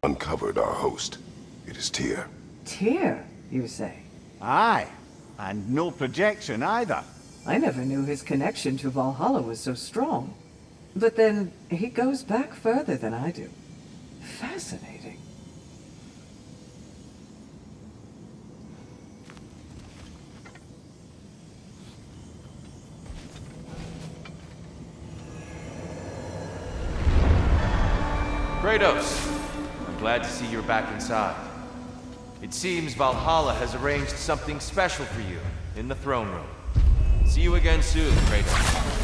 uncovered our host. It is Tyr. Tyr, you say? Aye, and no projection either. I never knew his connection to Valhalla was so strong. But then, he goes back further than I do. Fascinating. Kratos, I'm glad to see you're back inside. It seems Valhalla has arranged something special for you in the throne room. See you again soon, Kratos.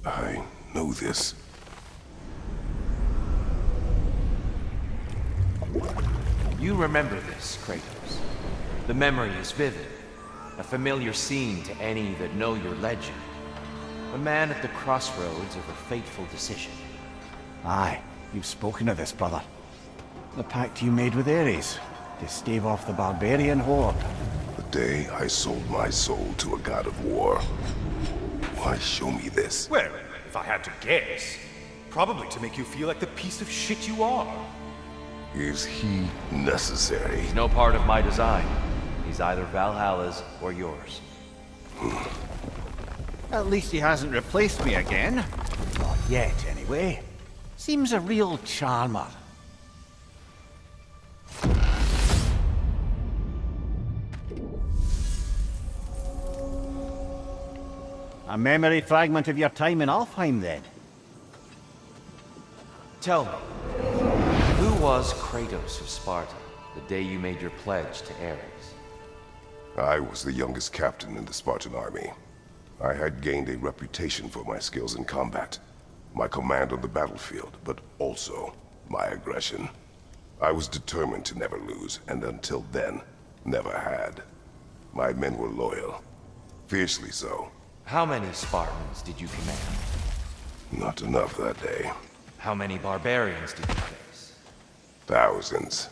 I know this. You remember this, Kratos. The memory is vivid, a familiar scene to any that know your legend. A man at the crossroads of a fateful decision. Aye, you've spoken of this, brother. The pact you made with Ares, to stave off the barbarian horde. The day I sold my soul to a god of war. Why show me this? Well, if I had to guess, probably to make you feel like the piece of shit you are. Is he necessary? He's no part of my design. He's either Valhalla's or yours. At least he hasn't replaced me again. Not yet, anyway. Seems a real charmer. A memory fragment of your time in Alfheim, then? Tell me, who was Kratos of Sparta the day you made your pledge to Ares? I was the youngest captain in the Spartan army. I had gained a reputation for my skills in combat, my command on the battlefield, but also my aggression. I was determined to never lose, and until then, never had. My men were loyal, fiercely so. How many Spartans did you command? Not enough that day. How many barbarians did you face? Thousands.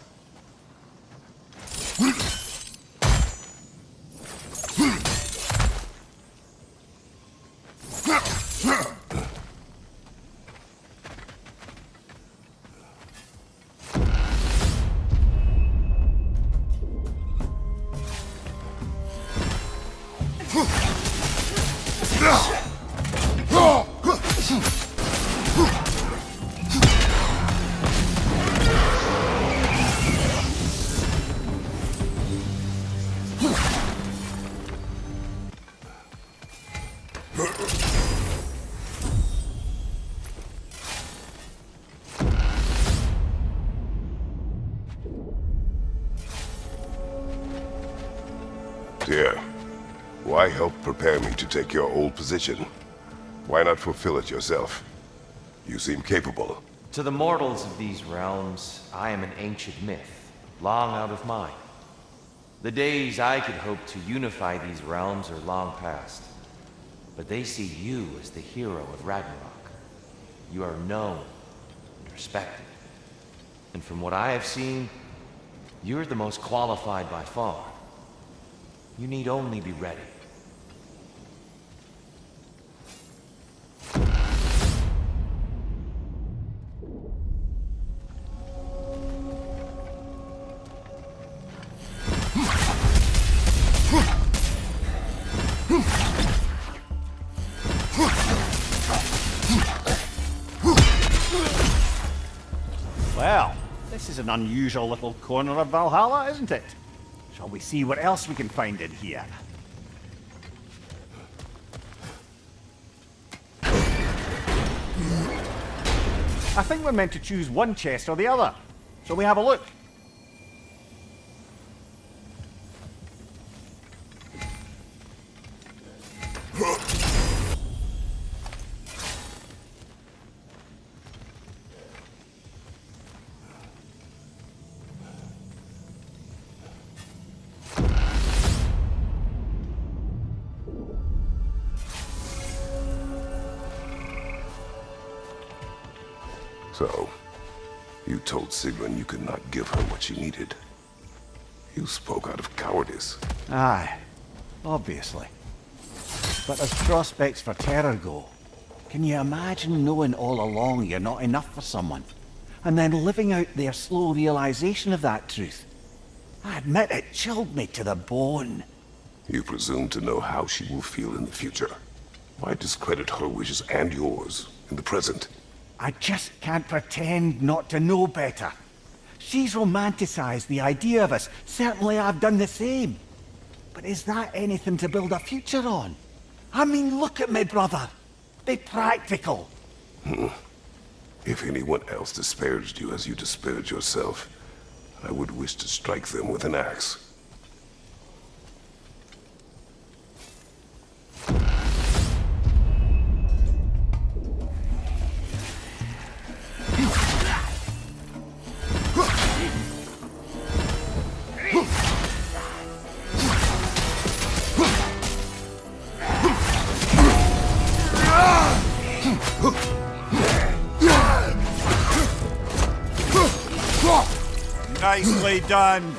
Dear, why help prepare me to take your old position? Why not fulfill it yourself? You seem capable. To the mortals of these realms, I am an ancient myth, long out of mind. The days I could hope to unify these realms are long past. But they see you as the hero of Ragnarök. You are known and respected. And from what I have seen, you're the most qualified by far. You need only be ready. Well, this is an unusual little corner of Valhalla, isn't it? Shall we see what else we can find in here? I think we're meant to choose one chest or the other. Shall we have a look? So, you told Sigrun you could not give her what she needed. You spoke out of cowardice. Aye, obviously. But as prospects for terror go, can you imagine knowing all along you're not enough for someone, and then living out their slow realization of that truth? I admit it chilled me to the bone. You presume to know how she will feel in the future. Why discredit her wishes and yours in the present? I just can't pretend not to know better. She's romanticized the idea of us. Certainly I've done the same. But is that anything to build a future on? I mean, look at me, brother. Be practical. If anyone else disparaged you as you disparaged yourself, I would wish to strike them with an axe. Nicely done.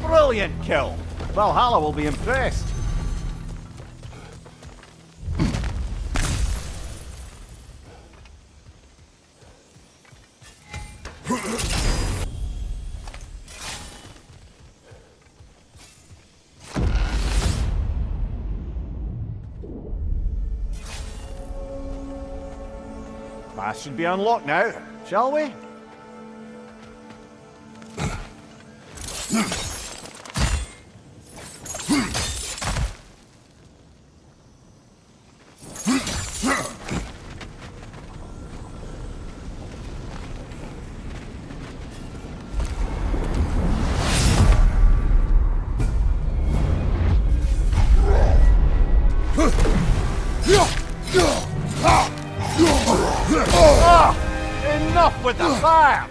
Brilliant kill. Valhalla will be impressed. Path should be unlocked now, shall we? Enough with the fire!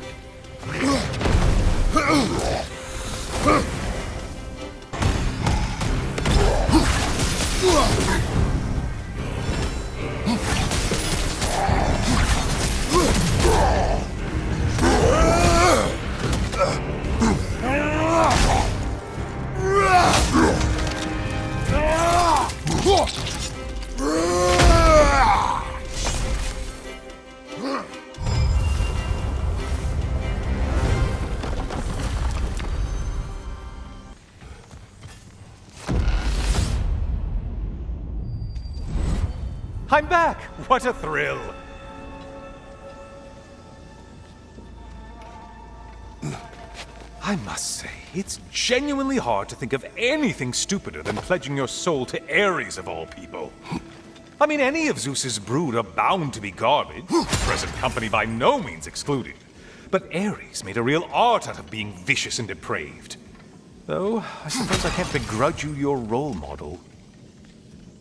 I'm back! What a thrill! I must say, it's genuinely hard to think of anything stupider than pledging your soul to Ares of all people. I mean, any of Zeus's brood are bound to be garbage, present company by no means excluded. But Ares made a real art out of being vicious and depraved. Though, I suppose I can't begrudge you your role model.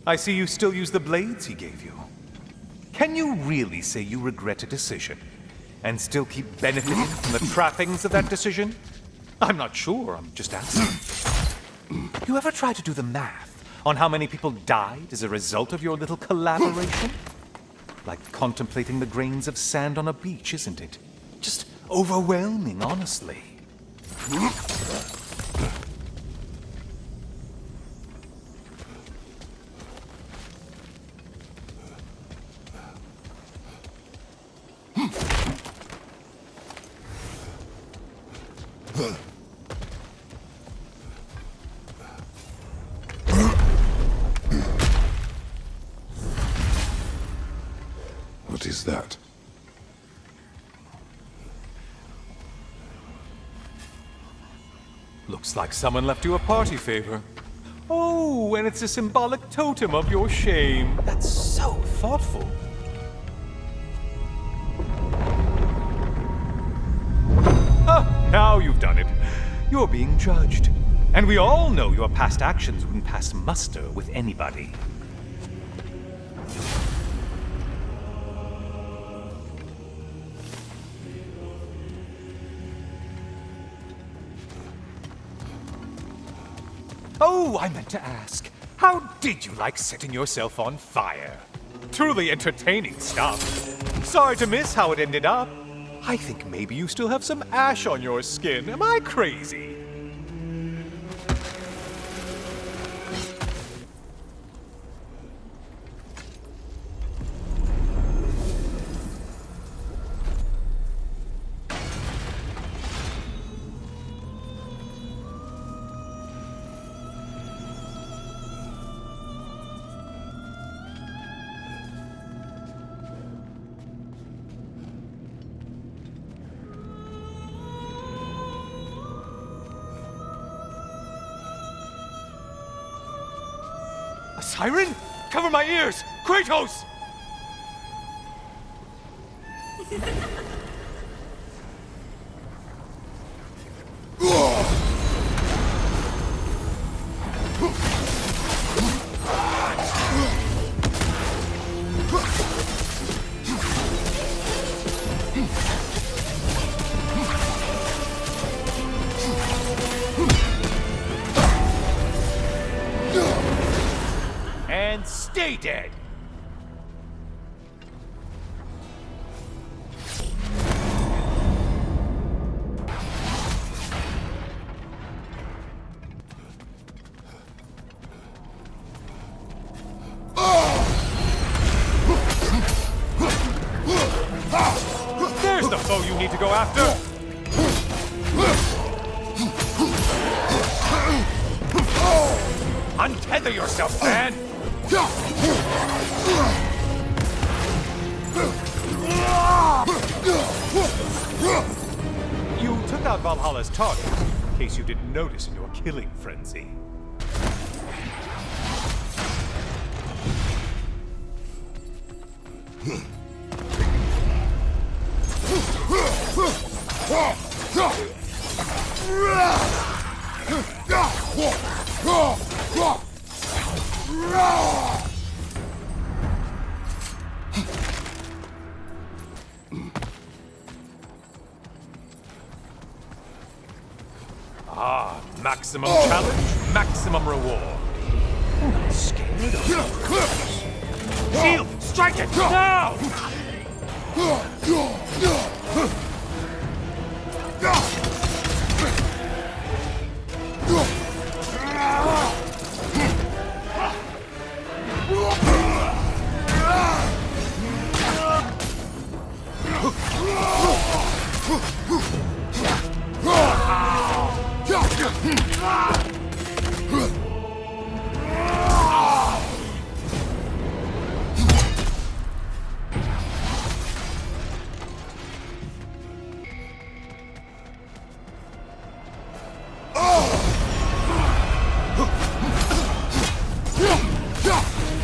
I see you still use the blades he gave you. Can you really say you regret a decision, and still keep benefiting from the trappings of that decision? I'm not sure, I'm just asking. You ever try to do the math on how many people died as a result of your little collaboration? Like contemplating the grains of sand on a beach, isn't it? Just overwhelming, honestly. What is that? Looks like someone left you a party favor. Oh, and it's a symbolic totem of your shame. That's so thoughtful. Ah, now you've done it. You're being judged. And we all know your past actions wouldn't pass muster with anybody. Oh, I meant to ask, how did you like setting yourself on fire? Truly entertaining stuff. Sorry to miss how it ended up. I think maybe you still have some ash on your skin. Am I crazy? A siren? Cover my ears! Kratos! And stay dead! There's the foe you need to go after! Untether yourself, man! You took out Valhalla's target, in case you didn't notice in your killing frenzy. Ah, maximum challenge, maximum reward. I'm not scared of you. Shield, strike it, now!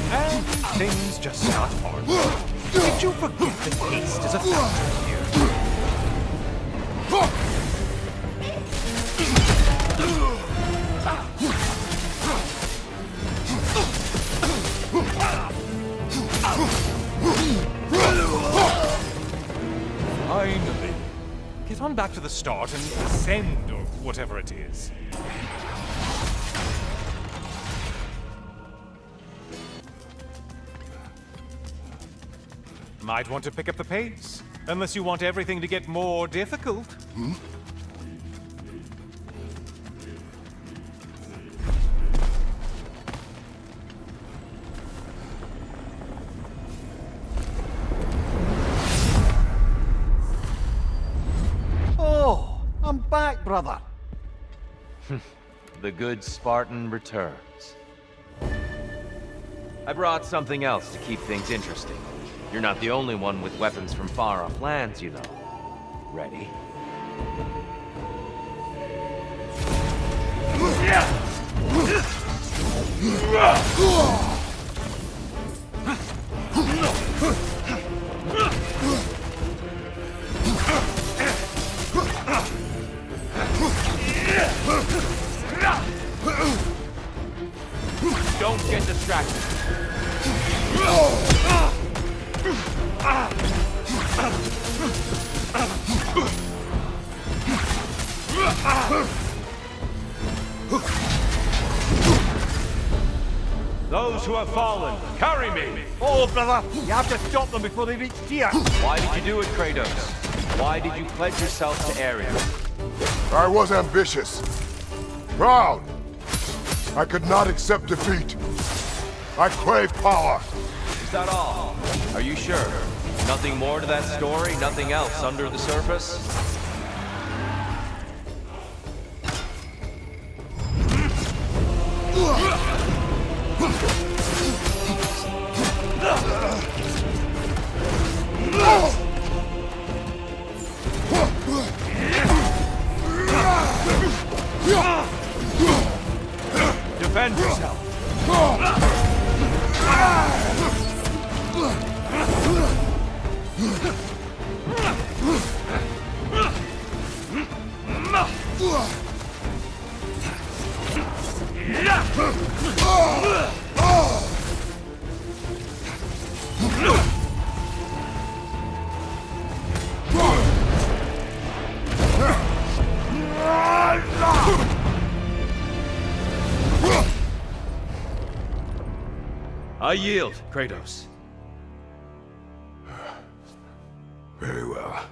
And things just got hard. Did you forget that haste is a factor here? Finally. get on back to the start and ascend, or whatever it is. Might want to pick up the pace, unless you want everything to get more difficult. Oh, I'm back, brother. The good Spartan returns. I brought something else to keep things interesting. You're not the only one with weapons from far-off lands, you know. Ready? Don't get distracted. Those who have fallen, carry me! Oh, brother, you have to stop them before they reach here. Why did you do it, Kratos? Why did you pledge yourself to Ares? I was ambitious. Proud. I could not accept defeat. I crave power. Is that all? Are you sure? Nothing more to that story? Nothing else under the surface? Defend yourself! I yield, Kratos. Very well.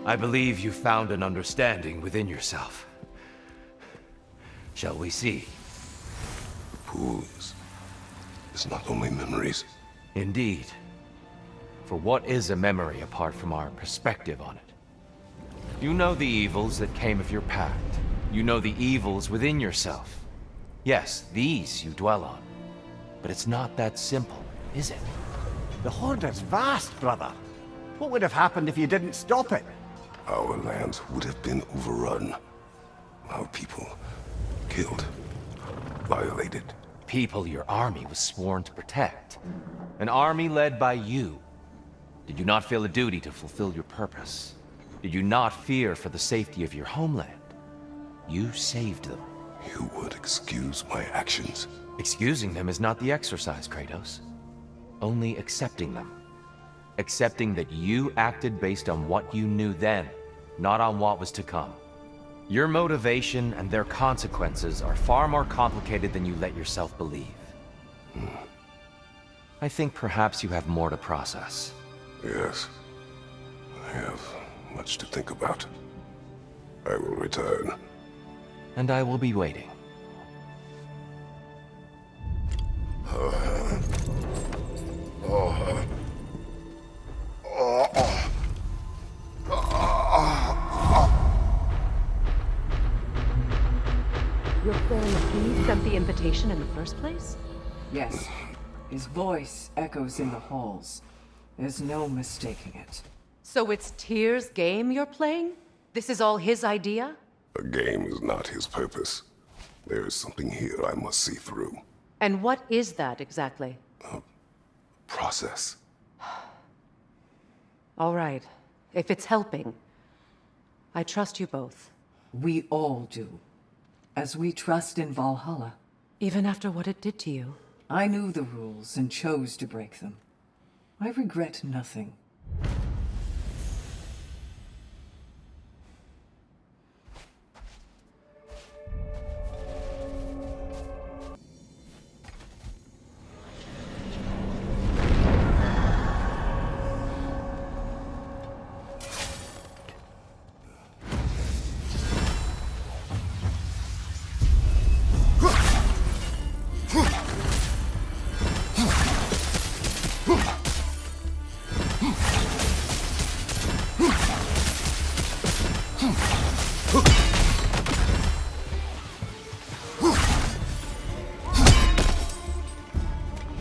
I believe you found an understanding within yourself. Shall we see? The pool is not only memories. Indeed. For what is a memory apart from our perspective on it? You know the evils that came of your pact. You know the evils within yourself. Yes, these you dwell on. But it's not that simple, is it? The Horde is vast, brother. What would have happened if you didn't stop it? Our lands would have been overrun. Our people killed, violated. People your army was sworn to protect. An army led by you. Did you not feel a duty to fulfill your purpose? Did you not fear for the safety of your homeland? You saved them. You would excuse my actions. Excusing them is not the exercise, Kratos. Only accepting them. Accepting that you acted based on what you knew then, not on what was to come. Your motivation and their consequences are far more complicated than you let yourself believe. I think perhaps you have more to process. Yes, I have much to think about. I will return. And I will be waiting. Your friend, he sent the invitation in the first place? Yes. His voice echoes in the halls. There's no mistaking it. So it's Tyr's game you're playing? This is all his idea? A game is not his purpose. There is something here I must see through. And what is that exactly? Process. All right. If it's helping, I trust you both. We all do. As we trust in Valhalla. Even after what it did to you. I knew the rules and chose to break them. I regret nothing.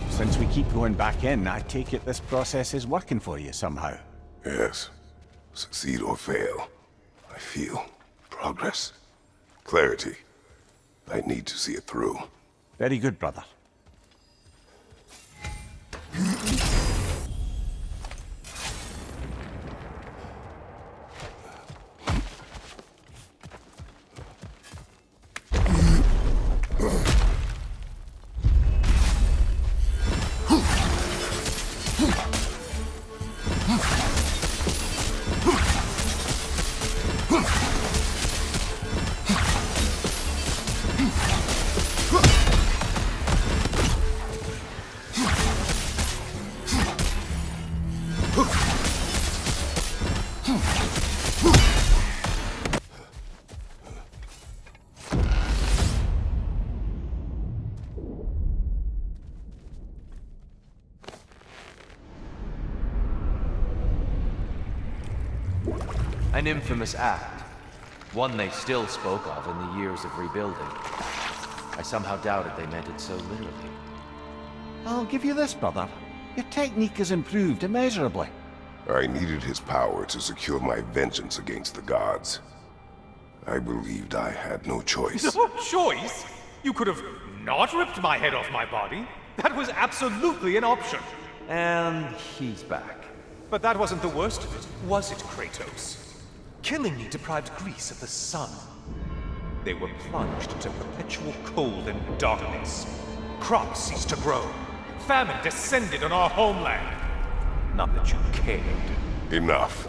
Since we keep going back in, I take it this process is working for you somehow. Yes. Succeed or fail, I feel progress. Clarity. I need to see it through. Very good, brother. An infamous act. One they still spoke of in the years of rebuilding. I somehow doubted they meant it so literally. I'll give you this, brother. Your technique has improved immeasurably. I needed his power to secure my vengeance against the gods. I believed I had no choice. No choice? You could have not ripped my head off my body. That was absolutely an option. And he's back. But that wasn't the worst of it, was it, Kratos? Killing me deprived Greece of the sun. They were plunged into perpetual cold and darkness. Crops ceased to grow. Famine descended on our homeland. Not that you cared. Enough.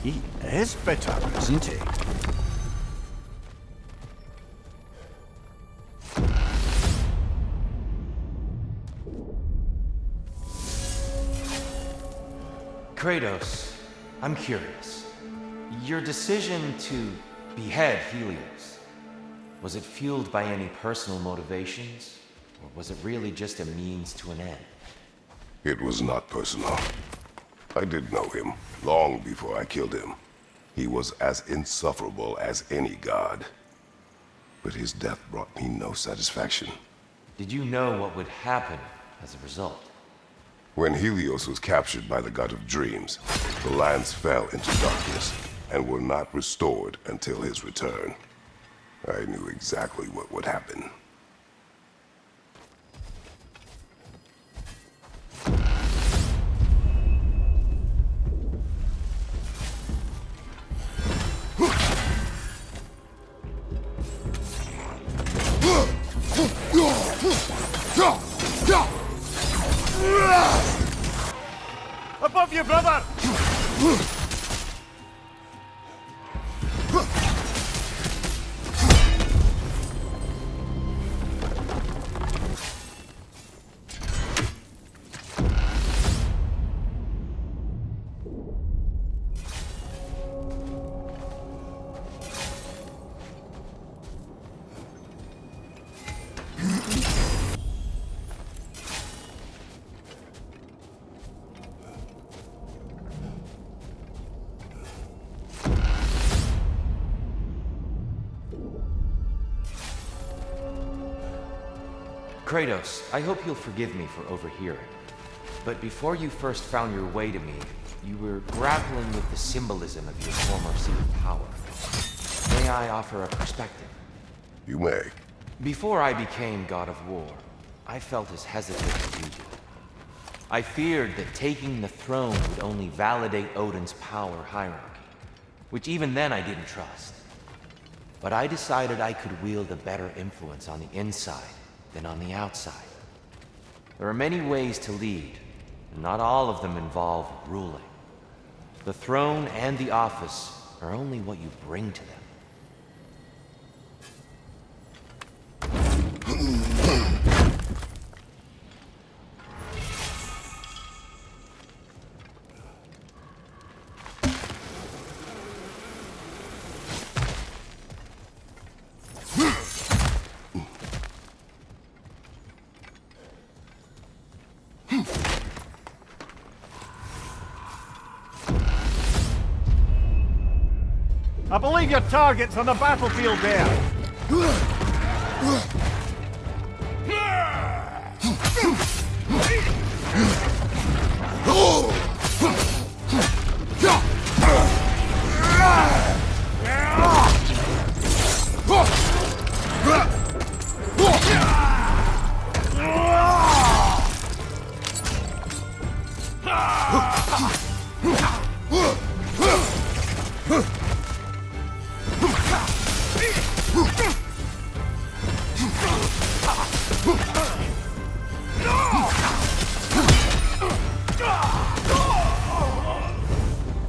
He is bitter, isn't he? Kratos, I'm curious. Your decision to behead Helios, was it fueled by any personal motivations? Or was it really just a means to an end? It was not personal. I did know him long before I killed him. He was as insufferable as any god. But his death brought me no satisfaction. Did you know what would happen as a result? When Helios was captured by the god of dreams, the lands fell into darkness and were not restored until his return. I knew exactly what would happen. Above you, brother! Kratos, I hope you'll forgive me for overhearing. But before you first found your way to me, you were grappling with the symbolism of your former seat of power. May I offer a perspective? You may. Before I became God of War, I felt as hesitant as you did. I feared that taking the throne would only validate Odin's power hierarchy, which even then I didn't trust. But I decided I could wield a better influence on the inside than on the outside. There are many ways to lead, and not all of them involve ruling. The throne and the office are only what you bring to them. I believe your target's on the battlefield there.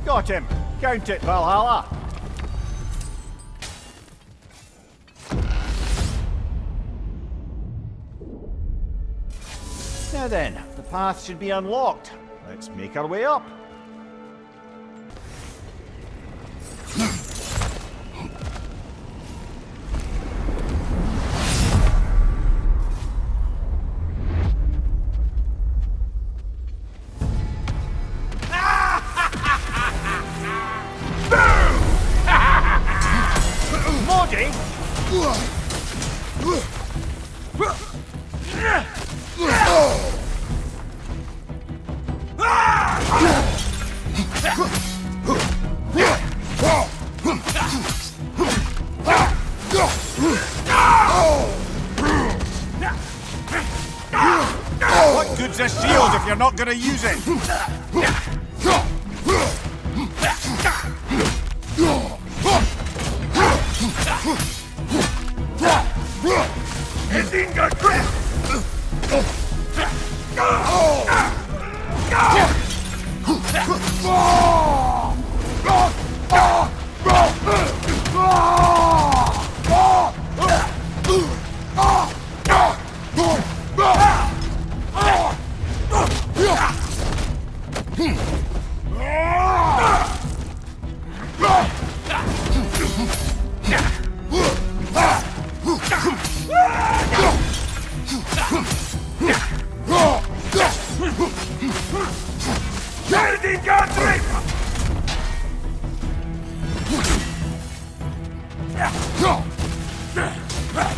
Got him. Count it, Valhalla. Now then, the path should be unlocked. Let's make our way up. What good's a shield if you're not gonna use it?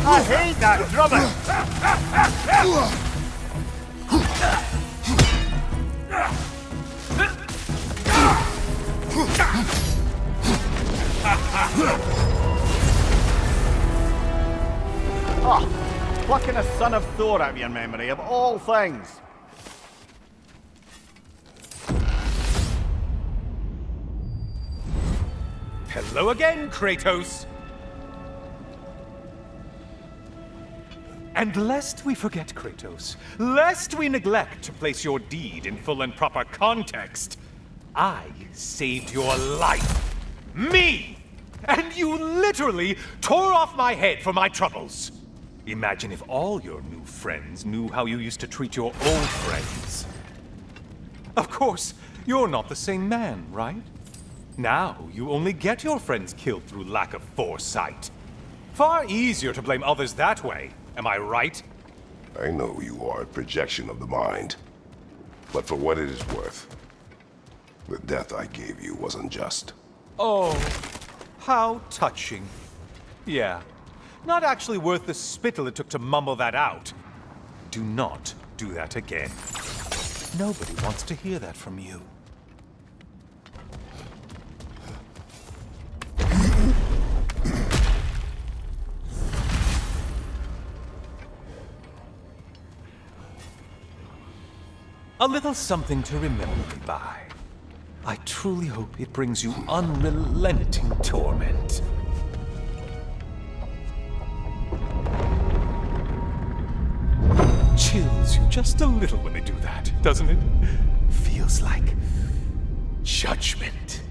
I hate that drumming! Ah, plucking a son of Thor out of your memory, of all things. Hello again, Kratos! And lest we forget, Kratos, lest we neglect to place your deed in full and proper context, I saved your life. Me! And you literally tore off my head for my troubles. Imagine if all your new friends knew how you used to treat your old friends. Of course, you're not the same man, right? Now you only get your friends killed through lack of foresight. Far easier to blame others that way. Am I right? I know you are a projection of the mind. But for what it is worth, the death I gave you was unjust. Oh, how touching. Yeah, not actually worth the spittle it took to mumble that out. Do not do that again. Nobody wants to hear that from you. A little something to remember me by. I truly hope it brings you unrelenting torment. chills you just a little when they do that, doesn't it? Feels like judgment.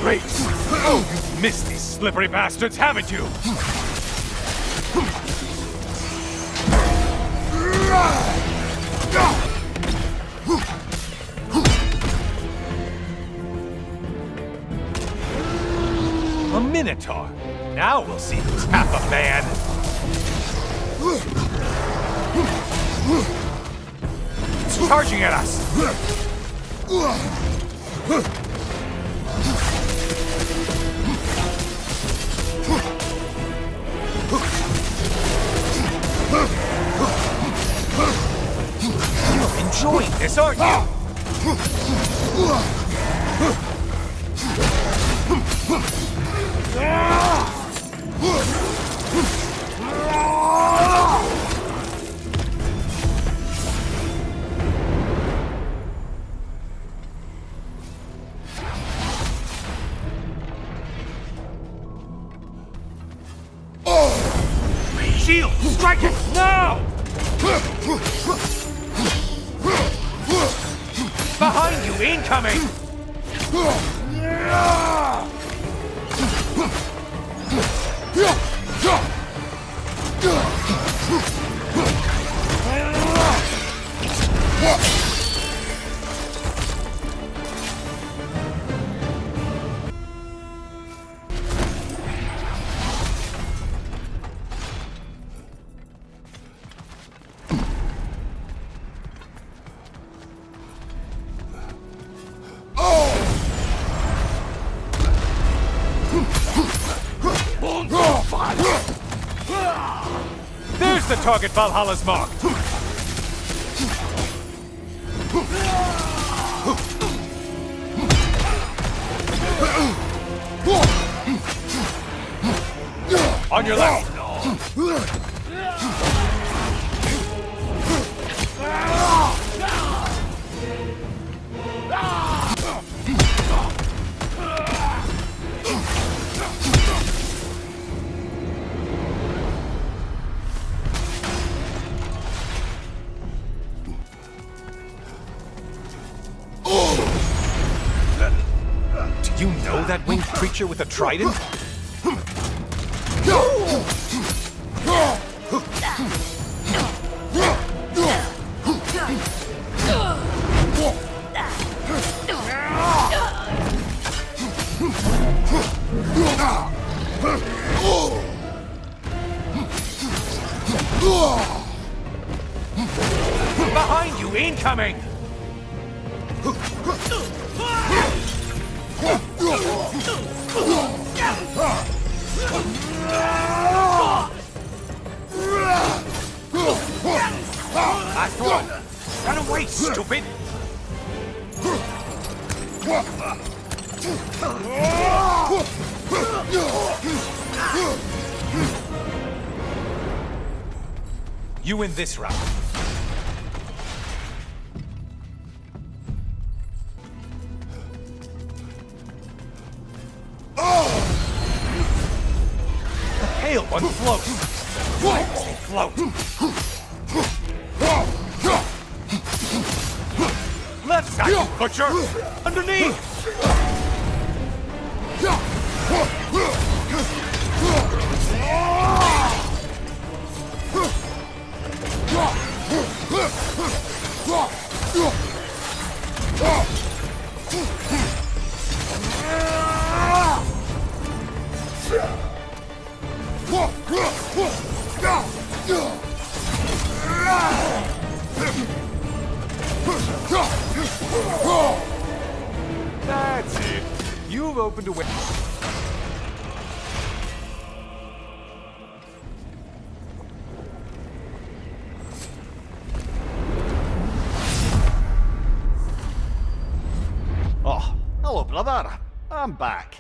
Great! Oh, you've missed these slippery bastards, haven't you? A minotaur. Now we'll see who's half a man. It's charging at us. You're enjoying this, aren't you? Shield! Strike it! Now! Behind you! Incoming! There's the target Valhalla's marked! On your left! Do you know that winged creature with a trident? Behind you, incoming! Last one! Run away, stupid! You win this round. The pale one floats. They float. Left side, you butcher! Underneath! Oh, hello, brother. I'm back.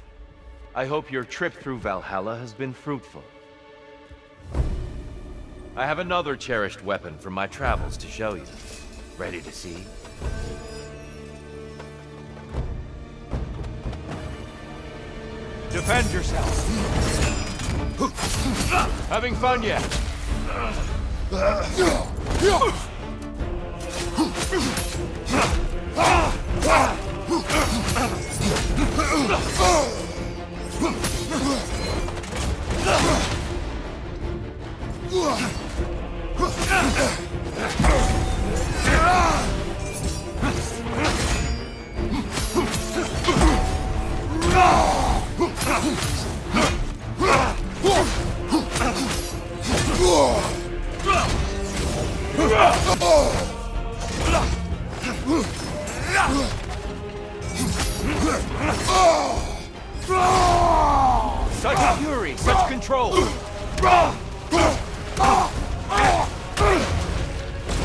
I hope your trip through Valhalla has been fruitful. I have another cherished weapon from my travels to show you. Ready to see? Defend yourself. Having fun yet? Such fury, such control!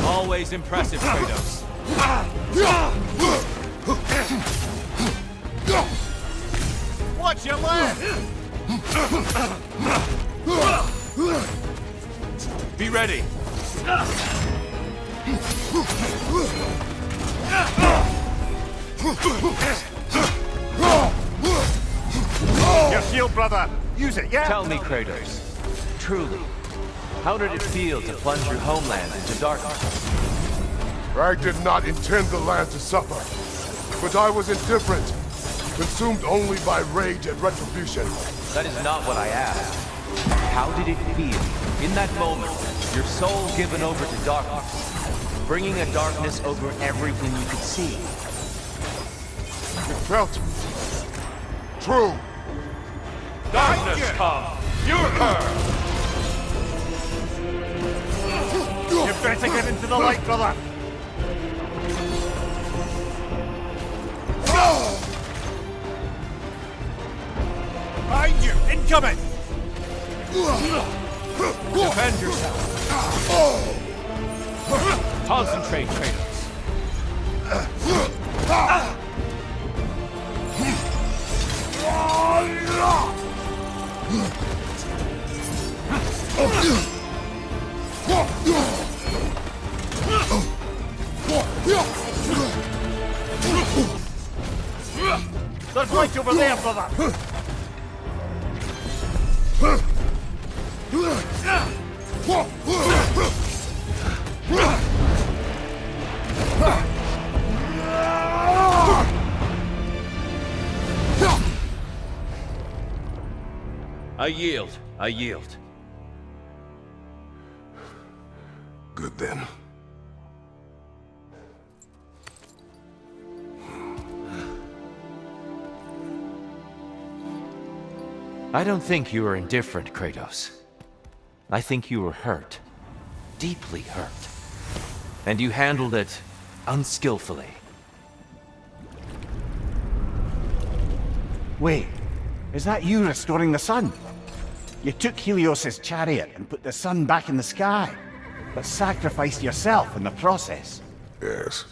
Always impressive, Kratos. Watch your left! Be ready. Your shield, brother! Use it, yeah? Tell me, Kratos, truly, how did it feel to plunge your homeland into darkness? I did not intend the land to suffer, but I was indifferent, consumed only by rage and retribution. That is not what I asked. How did it feel, in that moment, your soul given over to darkness, bringing a darkness over everything you could see? It felt true. Darkness come. You're her. You better get into the light, brother! Behind you! Incoming! Defend yourself. Concentrate, Kratos. There's light over there, brother! I yield. Good then. I don't think you were indifferent, Kratos. I think you were hurt. Deeply hurt. And you handled it unskillfully. Wait, is that you restoring the sun? You took Helios's chariot and put the sun back in the sky, but sacrificed yourself in the process. Yes.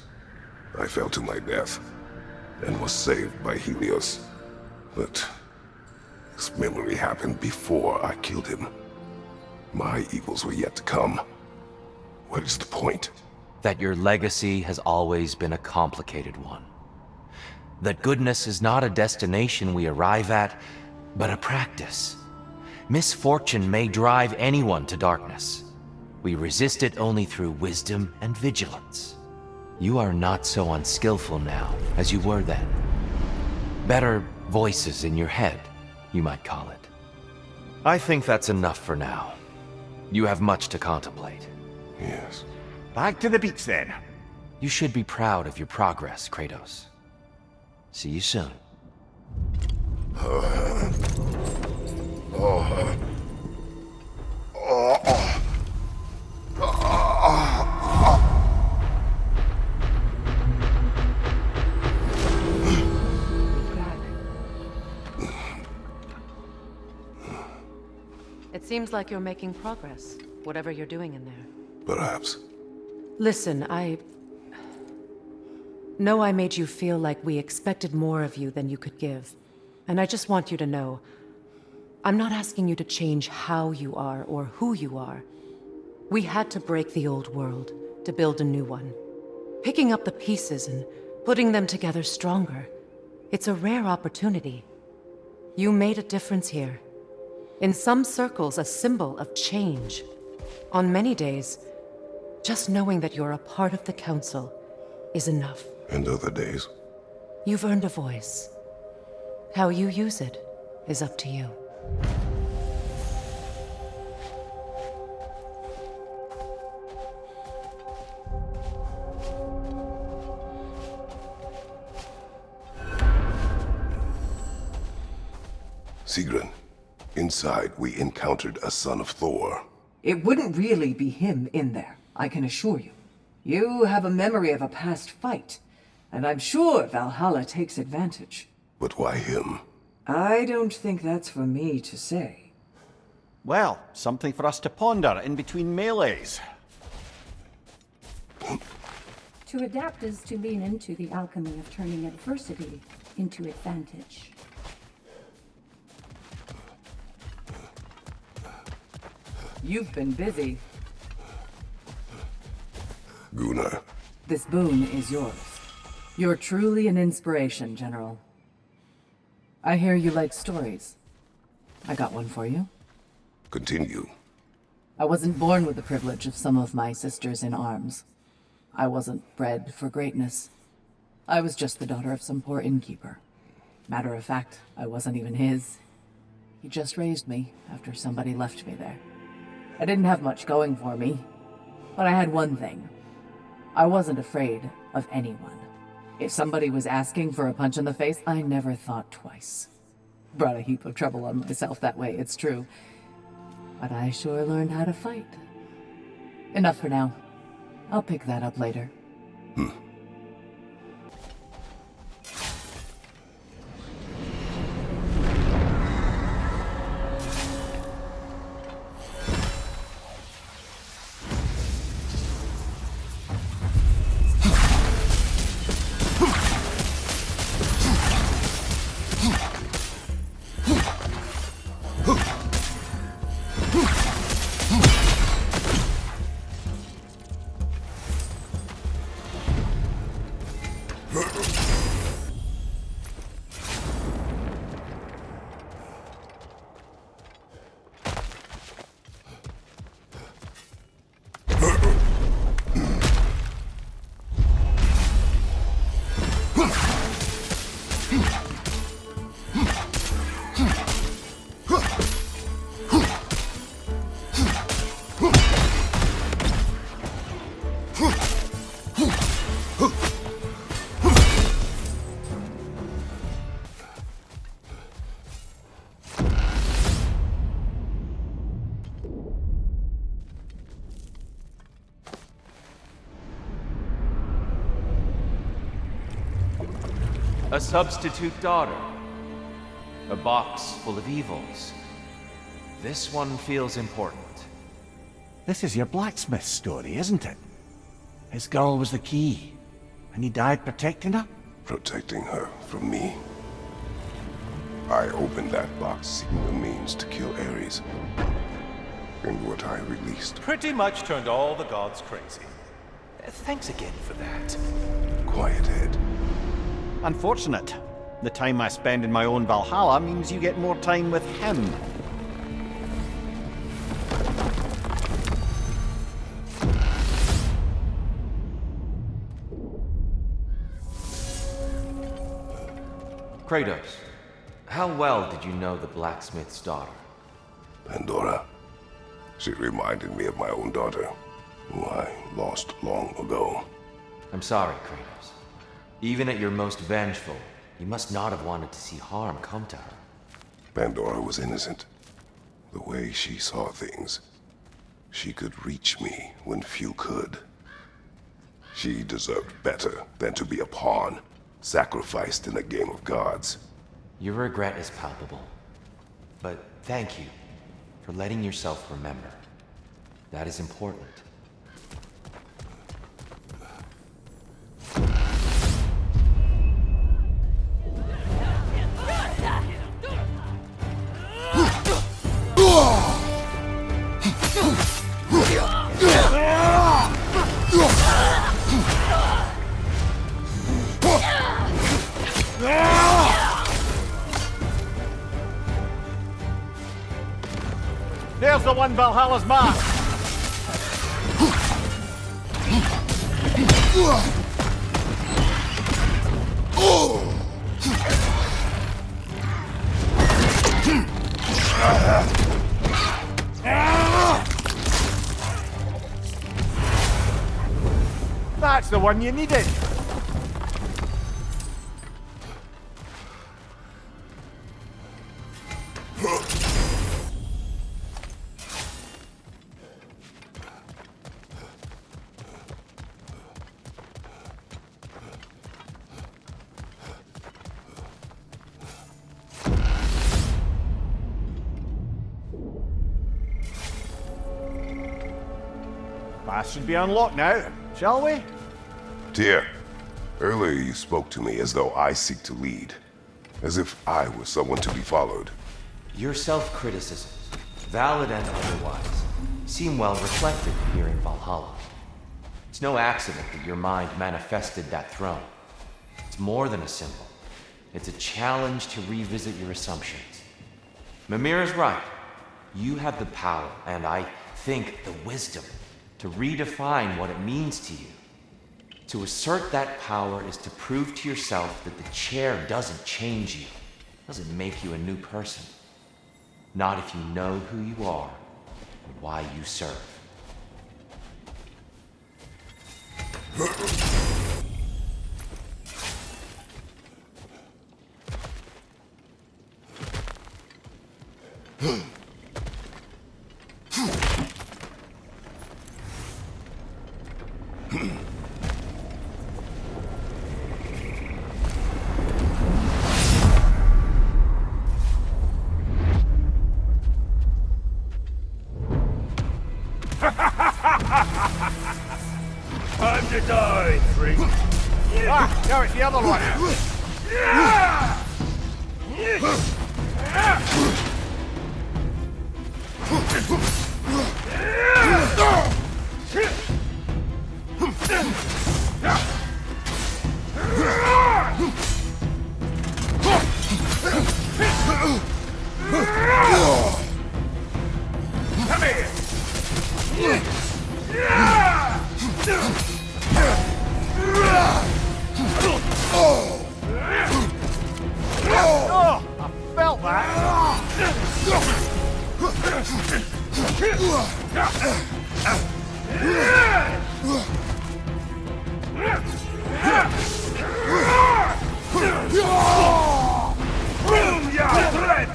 I fell to my death, and was saved by Helios. But this memory happened before I killed him. My evils were yet to come. What is the point? That your legacy has always been a complicated one. That goodness is not a destination we arrive at, but a practice. Misfortune may drive anyone to darkness. We resist it only through wisdom and vigilance. You are not so unskillful now as you were then. Better voices in your head, you might call it. I think that's enough for now. You have much to contemplate. Yes. Back to the beach then. You should be proud of your progress, Kratos. See you soon. It seems like you're making progress, whatever you're doing in there. Perhaps. Listen, I know I made you feel like we expected more of you than you could give. And I just want you to know, I'm not asking you to change how you are or who you are. We had to break the old world to build a new one. Picking up the pieces and putting them together stronger. It's a rare opportunity. You made a difference here. In some circles, a symbol of change. On many days, just knowing that you're a part of the Council is enough. And other days? You've earned a voice. How you use it is up to you. Sigrun, inside we encountered a son of Thor. It wouldn't really be him in there, I can assure you. You have a memory of a past fight, and I'm sure Valhalla takes advantage. But why him? I don't think that's for me to say. Well, something for us to ponder in between melees. To adapt is to lean into the alchemy of turning adversity into advantage. You've been busy. Gunnar. This boon is yours. You're truly an inspiration, General. I hear you like stories. I got one for you. Continue. I wasn't born with the privilege of some of my sisters in arms. I wasn't bred for greatness. I was just the daughter of some poor innkeeper. Matter of fact, I wasn't even his. He just raised me after somebody left me there. I didn't have much going for me, but I had one thing. I wasn't afraid of anyone. If somebody was asking for a punch in the face, I never thought twice. Brought a heap of trouble on myself that way, it's true. But I sure learned how to fight. Enough for now. I'll pick that up later. A substitute daughter. A box full of evils. This one feels important. This is your blacksmith story, isn't it? His girl was the key, and he died protecting her? Protecting her from me. I opened that box seeking the means to kill Ares. And what I released. Pretty much turned all the gods crazy. Thanks again for that. Quiet head. Unfortunate. The time I spend in my own Valhalla means you get more time with him. Kratos, how well did you know the blacksmith's daughter? Pandora. She reminded me of my own daughter, who I lost long ago. I'm sorry, Kratos. Even at your most vengeful, you must not have wanted to see harm come to her. Pandora was innocent. The way she saw things, she could reach me when few could. She deserved better than to be a pawn, sacrificed in a game of gods. Your regret is palpable. But thank you for letting yourself remember. That is important. There's the one Valhalla's marked! That's the one you needed! Path should be unlocked now, shall we? Dear, earlier you spoke to me as though I seek to lead, as if I were someone to be followed. Your self-criticisms, valid and otherwise, seem well reflected here in Valhalla. It's no accident that your mind manifested that throne. It's more than a symbol. It's a challenge to revisit your assumptions. Mimir is right. You have the power, and I think the wisdom, to redefine what it means to you. To assert that power is to prove to yourself that the chair doesn't change you, doesn't make you a new person. Not if you know who you are and why you serve. Time to die, freak. Ah, no, it's the other one! Come here! Oh, I felt that! Room ya threat!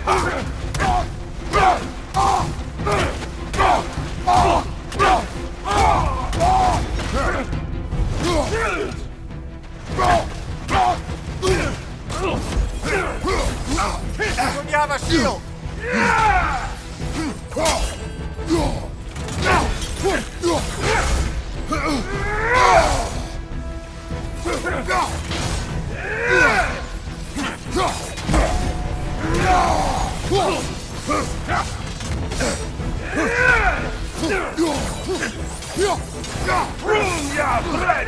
Don't you have a shield? Room ya threat!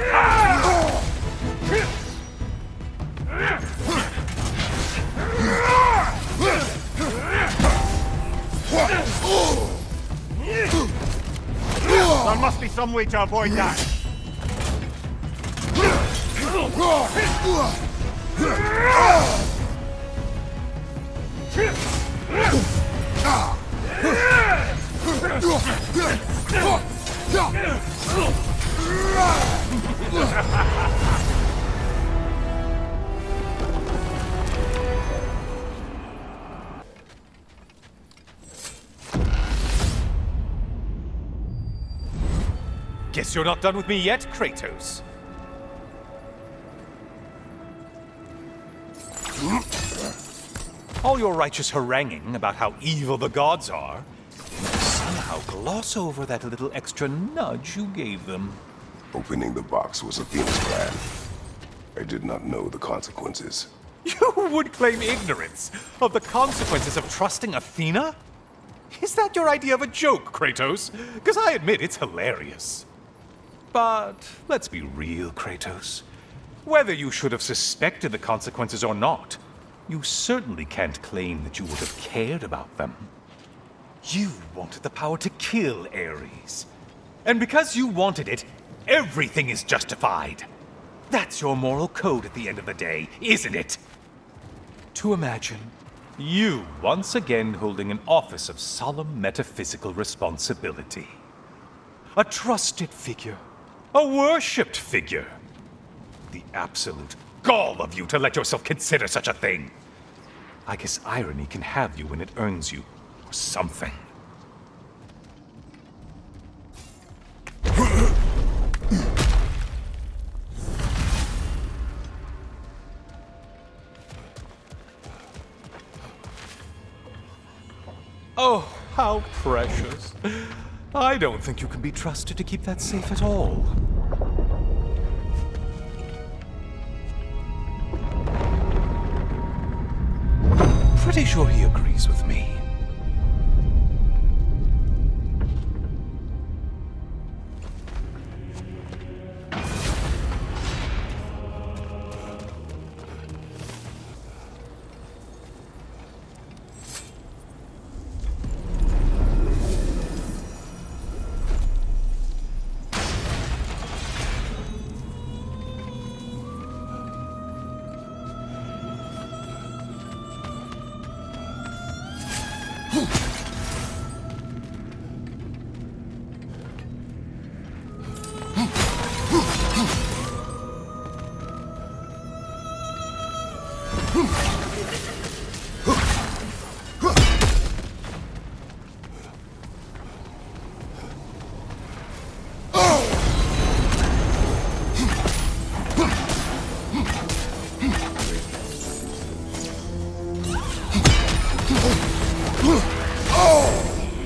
There must be some way to avoid that. Guess you're not done with me yet, Kratos. All your righteous haranguing about how evil the gods are Somehow gloss over that little extra nudge you gave them. Opening the box was Athena's plan. I did not know the consequences. You would claim ignorance of the consequences of trusting Athena? Is that your idea of a joke, Kratos? Because I admit it's hilarious. But let's be real, Kratos. Whether you should have suspected the consequences or not, you certainly can't claim that you would have cared about them. You wanted the power to kill Ares. And because you wanted it, everything is justified. That's your moral code at the end of the day, isn't it? To imagine you once again holding an office of solemn metaphysical responsibility. A trusted figure. A worshipped figure. The absolute gall of you to let yourself consider such a thing. I guess irony can have you when it earns you, or something. Oh, how precious. I don't think you can be trusted to keep that safe at all. Pretty sure he agrees with me.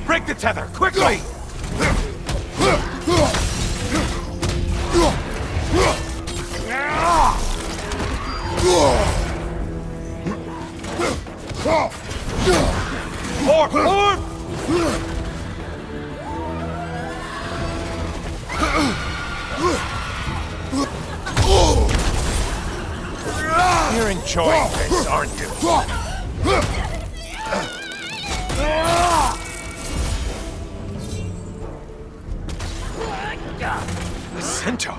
Break the tether, quickly! More! You're enjoying this, aren't you? A centaur?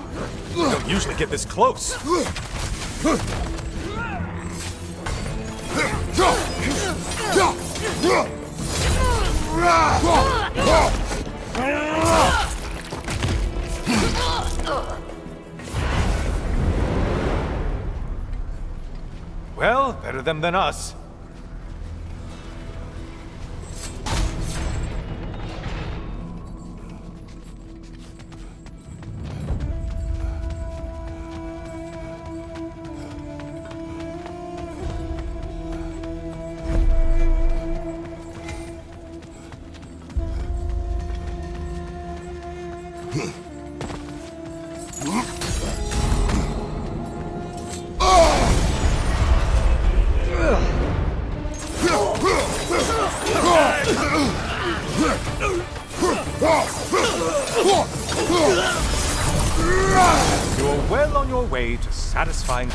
You don't usually get this close. Well, better them than us. You're well on your way to satisfying.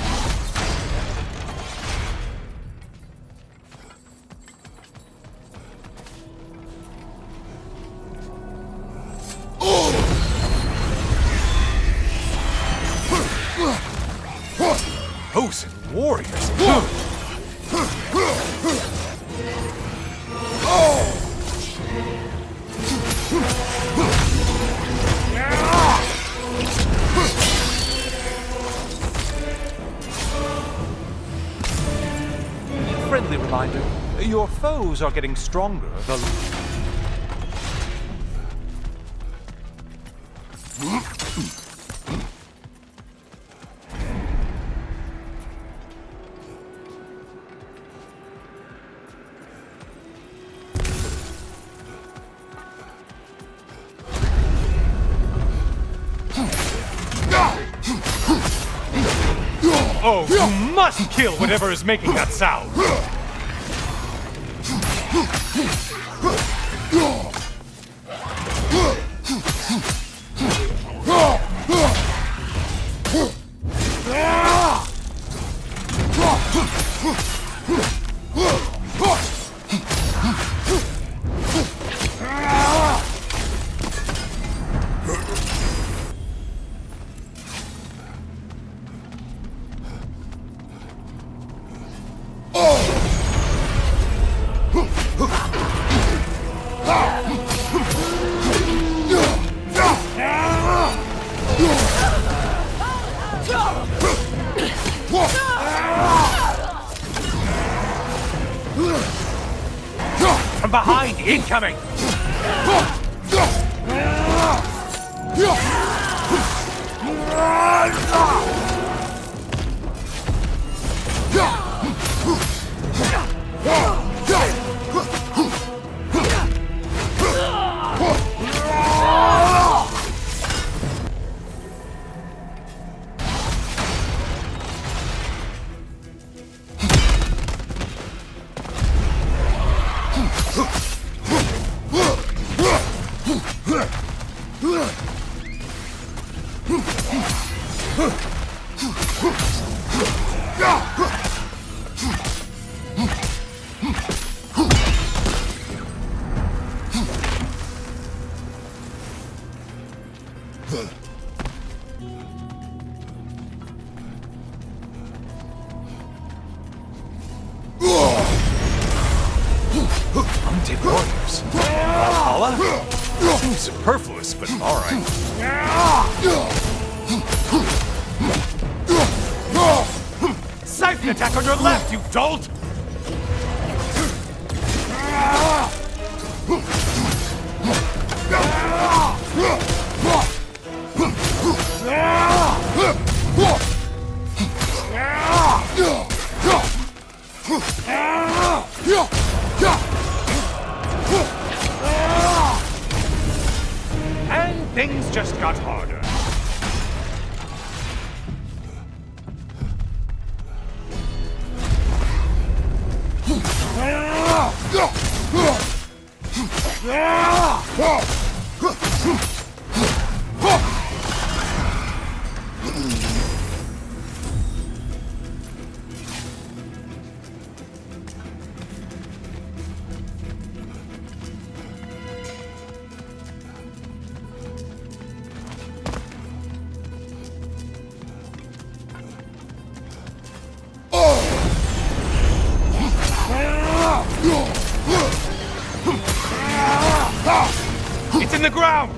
Chosen warriors. Friendly reminder, your foes are getting stronger. Oh, you must kill whatever is making that sound! From behind, incoming! Undead warriors. Valhalla? Seems superfluous, but alright. Siphon attack on your left, you dolt! And things just got harder. It's in the ground!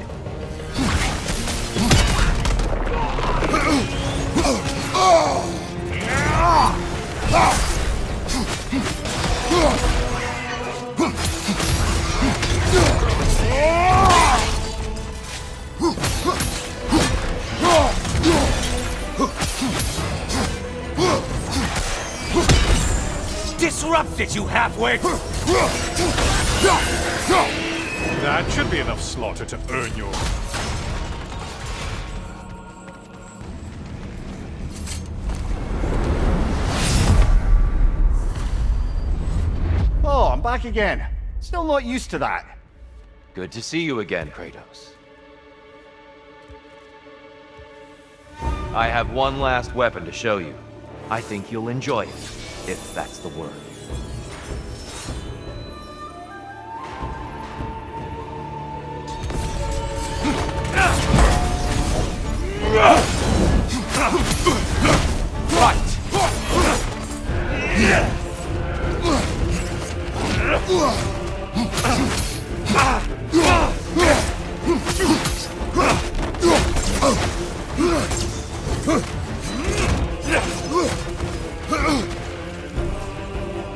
Disrupt it, you half-wit! That should be enough slaughter to earn your... Oh, I'm back again. Still not used to that. Good to see you again, Kratos. I have one last weapon to show you. I think you'll enjoy it, if that's the word.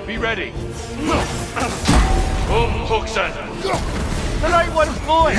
Be ready. Hooksen. The right one's blowing.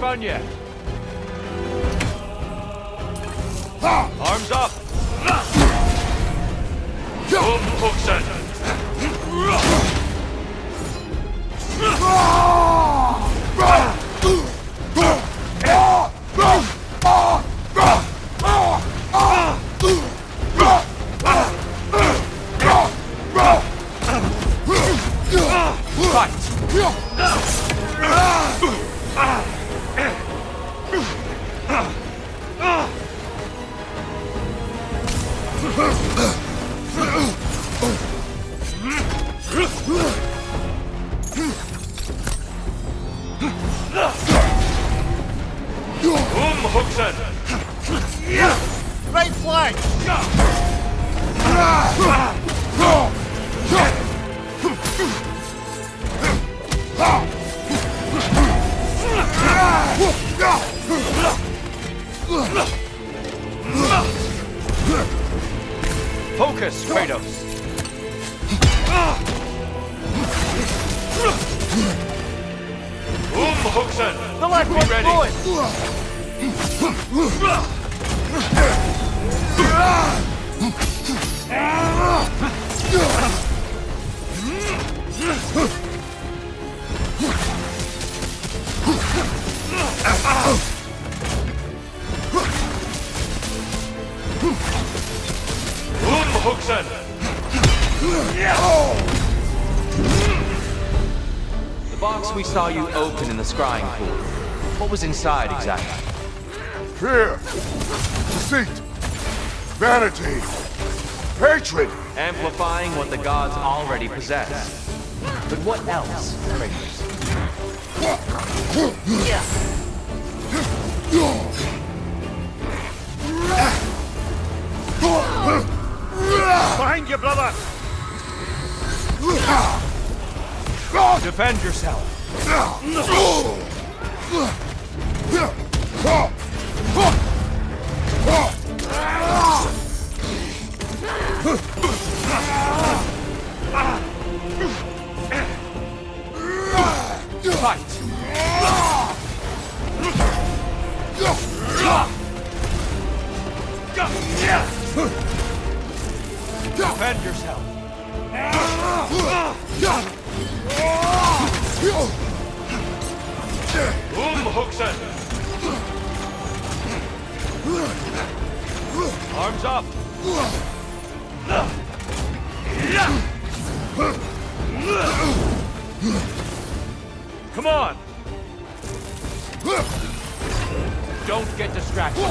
found yet. Arms up. Hooksen. Hooksen. Right flank! Focus, Kratos. Hooksen. The left one's ready. going! Hooksen. The box we saw you open in the scrying pool. What was inside exactly? Fear, deceit, vanity, hatred. Amplifying what the gods already possess. But what else, Kratos? Behind you, brother! Defend yourself. Fight! Defend yourself. Hooksen. Arms up. Come on. Don't get distracted.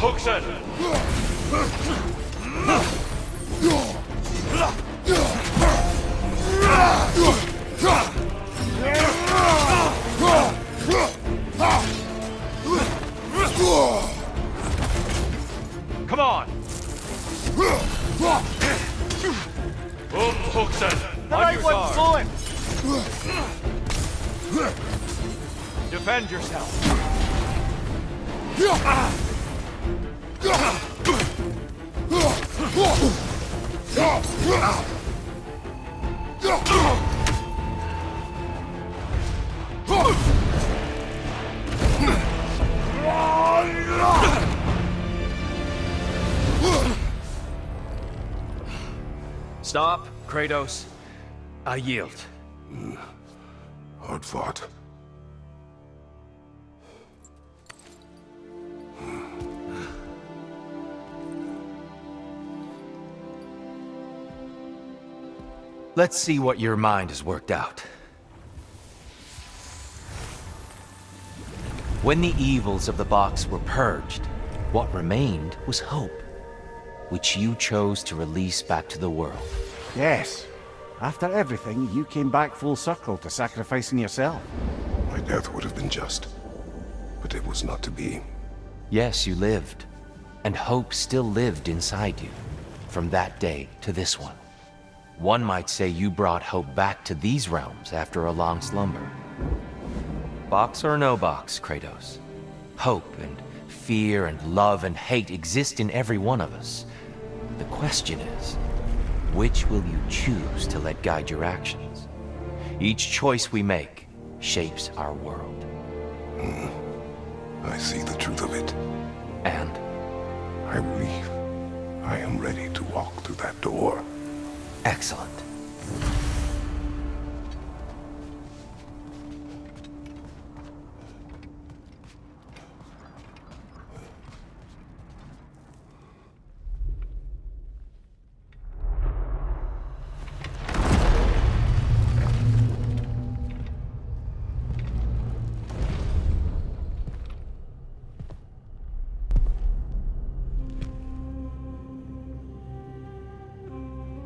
Hooksen. Come on. Hooksen. The On right your one's guard. going! Defend yourself. Stop, Kratos. I yield. Hard fought. Let's see what your mind has worked out. When the evils of the box were purged, what remained was hope, which you chose to release back to the world. Yes. After everything, you came back full circle to sacrificing yourself. My death would have been just, but it was not to be. Yes, you lived, and hope still lived inside you, from that day to this one. One might say you brought hope back to these realms after a long slumber. Box or no box, Kratos. Hope and fear and love and hate exist in every one of us. The question is, which will you choose to let guide your actions? Each choice we make shapes our world. I see the truth of it. And I believe I am ready to walk through that door. excellent.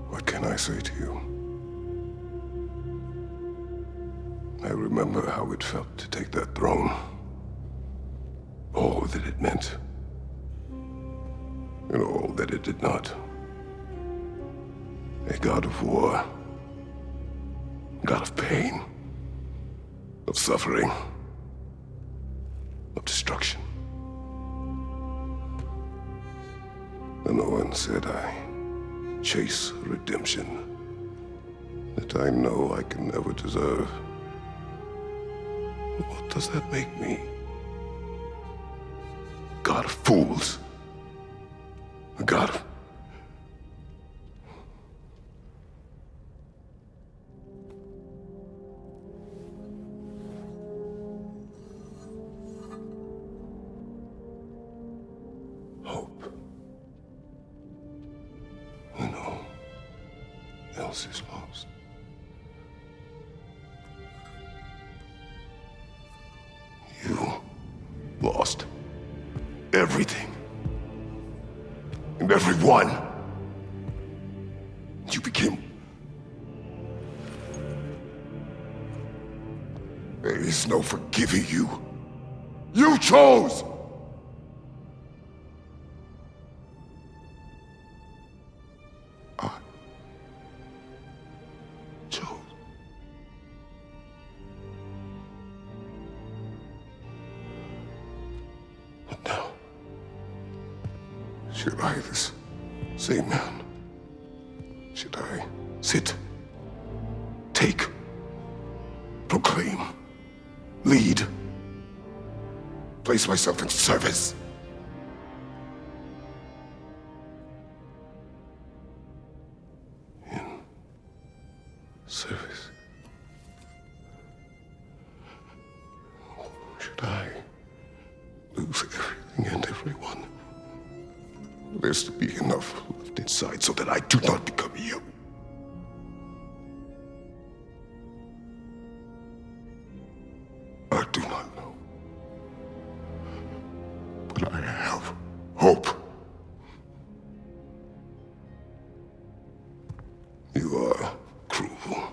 What can I say to you? I remember how it felt to take that throne. All that it meant. And all that it did not. A god of war. God of pain. Of suffering. Of destruction. And no one said I chase redemption that I know I can never deserve. What does that make me? God of fools. A god of... hope. When all else is lost. You lost everything. And everyone. You became... There is no forgiving you. You chose! I chose. But now, should I, this same man, should I sit, take, proclaim, lead, place myself in service? In service? Should I lose everything and everyone? There's to be enough left inside so that I do not become you. I do not know. But I have hope. You are cruel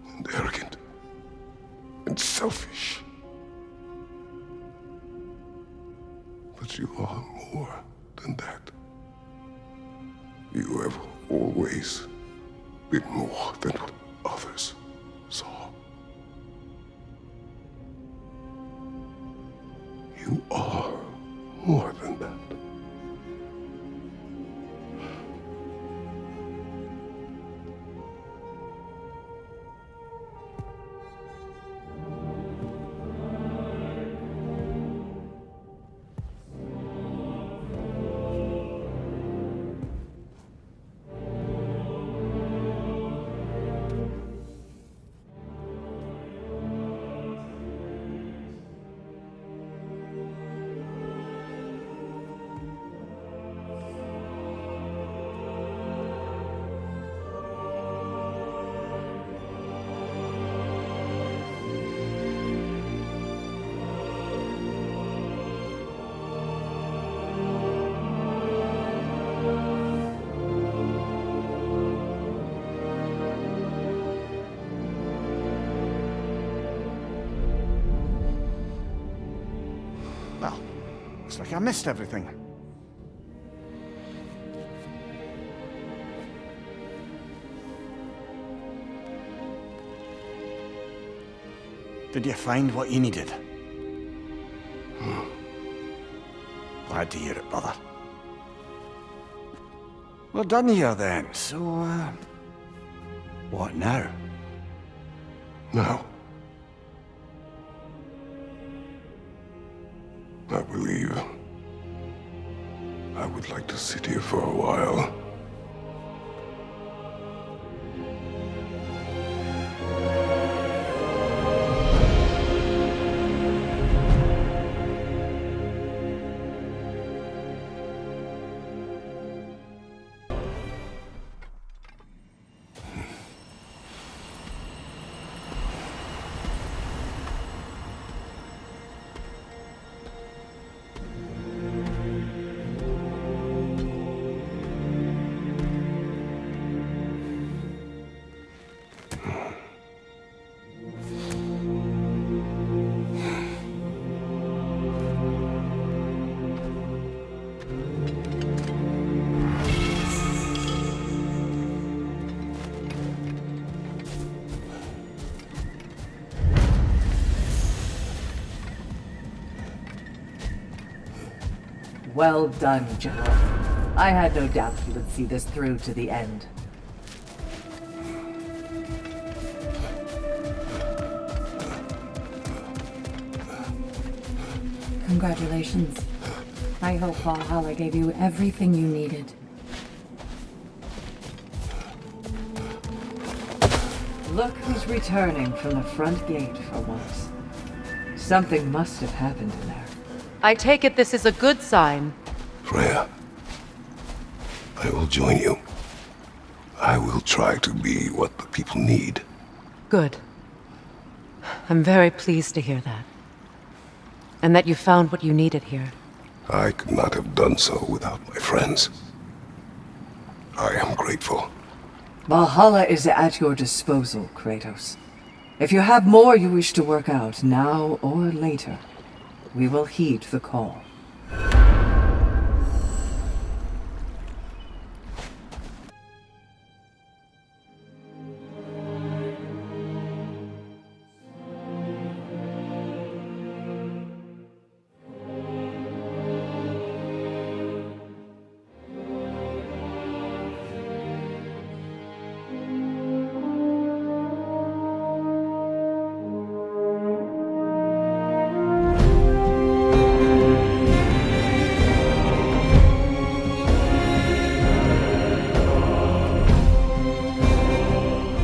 and arrogant and selfish. But you are more than that. You have always been more than what others saw. You are more than that. Well, looks like I missed everything. Did you find what you needed? Glad to hear it, brother. We're done here then, so, what now? Now, I believe I would like to sit here for a while. Well done, General. I had no doubt you would see this through to the end. Congratulations. I hope Valhalla gave you everything you needed. Look who's returning from the front gate for once. Something must have happened in there. I take it this is a good sign. Freya, I will join you. I will try to be what the people need. Good. I'm very pleased to hear that. And that you found what you needed here. I could not have done so without my friends. I am grateful. Valhalla is at your disposal, Kratos. If you have more you wish to work out, now or later, we will heed the call.